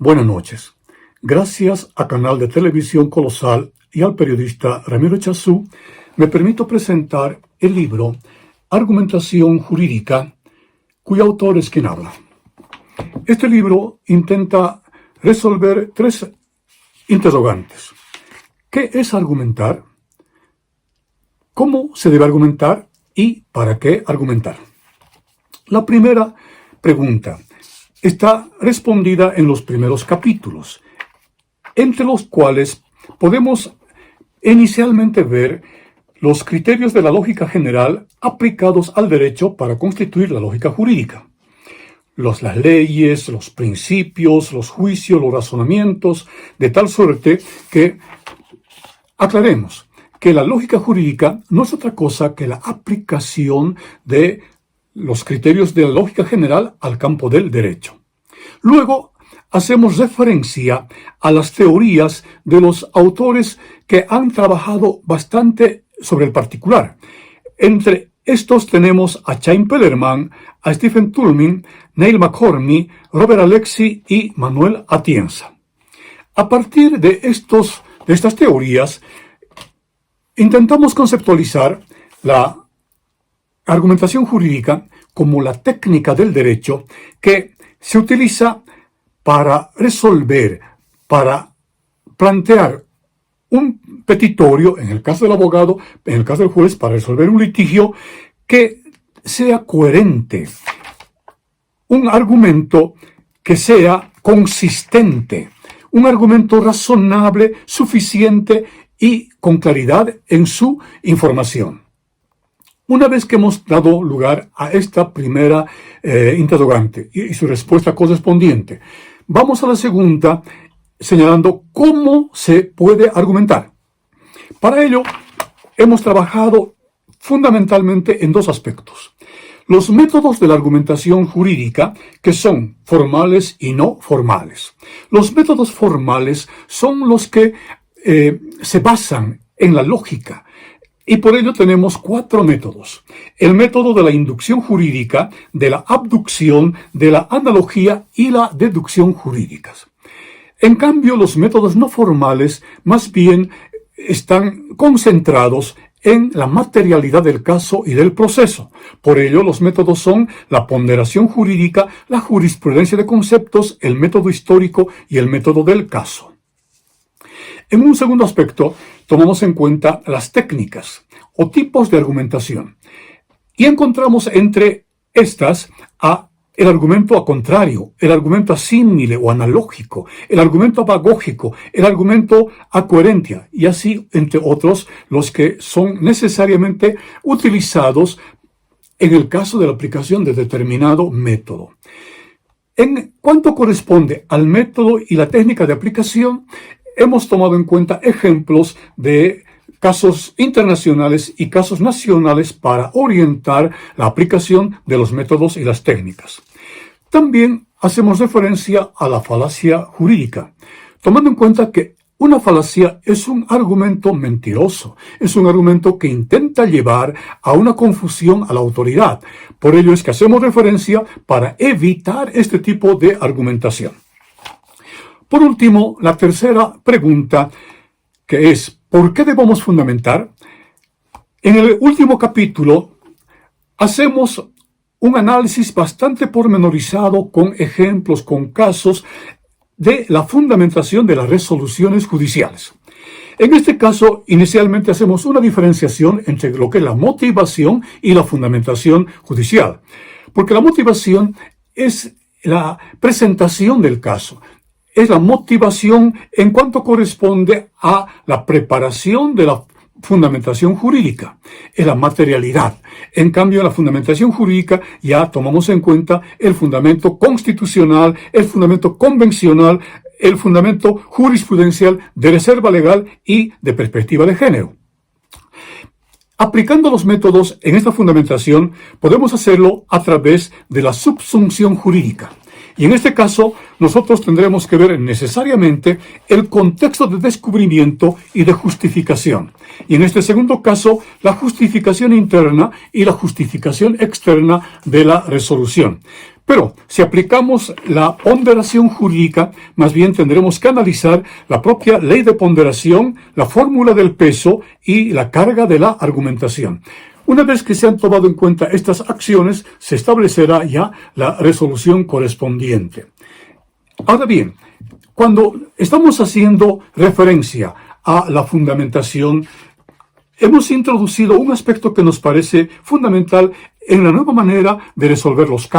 Buenas noches. Gracias a Canal de Televisión Colosal y al periodista Ramiro Chazú, me permito presentar el libro Argumentación Jurídica, cuyo autor es quien habla. Este libro intenta resolver tres interrogantes. ¿Qué es argumentar? ¿Cómo se debe argumentar? ¿Y para qué argumentar? La primera pregunta está respondida en los primeros capítulos, entre los cuales podemos inicialmente ver los criterios de la lógica general aplicados al derecho para constituir la lógica jurídica. Las leyes, los principios, los juicios, los razonamientos, de tal suerte que aclaremos que la lógica jurídica no es otra cosa que la aplicación de los criterios de la lógica general al campo del derecho. Luego, hacemos referencia a las teorías de los autores que han trabajado bastante sobre el particular. Entre estos tenemos a Chaim Pellerman, a Stephen Toulmin, Neil McCormick, Robert Alexy y Manuel Atienza. A partir de estas teorías, intentamos conceptualizar la argumentación jurídica como la técnica del derecho que se utiliza para resolver, para plantear un petitorio, en el caso del abogado, en el caso del juez, para resolver un litigio que sea coherente, un argumento que sea consistente, un argumento razonable, suficiente y con claridad en su información. Una vez que hemos dado lugar a esta primera interrogante y su respuesta correspondiente, vamos a la segunda, señalando cómo se puede argumentar. Para ello, hemos trabajado fundamentalmente en dos aspectos. Los métodos de la argumentación jurídica, que son formales y no formales. Los métodos formales son los que se basan en la lógica, y por ello tenemos cuatro métodos. El método de la inducción jurídica, de la abducción, de la analogía y la deducción jurídicas. En cambio, los métodos no formales más bien están concentrados en la materialidad del caso y del proceso. Por ello, los métodos son la ponderación jurídica, la jurisprudencia de conceptos, el método histórico y el método del caso. En un segundo aspecto, tomamos en cuenta las técnicas o tipos de argumentación y encontramos entre estas el argumento a contrario, el argumento asímile o analógico, el argumento apagógico, el argumento a coherencia y así, entre otros, los que son necesariamente utilizados en el caso de la aplicación de determinado método. En cuanto corresponde al método y la técnica de aplicación, hemos tomado en cuenta ejemplos de casos internacionales y casos nacionales para orientar la aplicación de los métodos y las técnicas. También hacemos referencia a la falacia jurídica, tomando en cuenta que una falacia es un argumento mentiroso, es un argumento que intenta llevar a una confusión a la autoridad. Por ello es que hacemos referencia para evitar este tipo de argumentación. Por último, la tercera pregunta, que es ¿por qué debemos fundamentar? En el último capítulo hacemos un análisis bastante pormenorizado con ejemplos, con casos de la fundamentación de las resoluciones judiciales. En este caso, inicialmente hacemos una diferenciación entre lo que es la motivación y la fundamentación judicial, porque la motivación es la presentación del caso. Es la motivación en cuanto corresponde a la preparación de la fundamentación jurídica, es la materialidad. En cambio, en la fundamentación jurídica ya tomamos en cuenta el fundamento constitucional, el fundamento convencional, el fundamento jurisprudencial de reserva legal y de perspectiva de género. Aplicando los métodos en esta fundamentación, podemos hacerlo a través de la subsunción jurídica. Y en este caso, nosotros tendremos que ver necesariamente el contexto de descubrimiento y de justificación. Y en este segundo caso, la justificación interna y la justificación externa de la resolución. Pero si aplicamos la ponderación jurídica, más bien tendremos que analizar la propia ley de ponderación, la fórmula del peso y la carga de la argumentación. Una vez que se han tomado en cuenta estas acciones, se establecerá ya la resolución correspondiente. Ahora bien, cuando estamos haciendo referencia a la fundamentación, hemos introducido un aspecto que nos parece fundamental en la nueva manera de resolver los casos.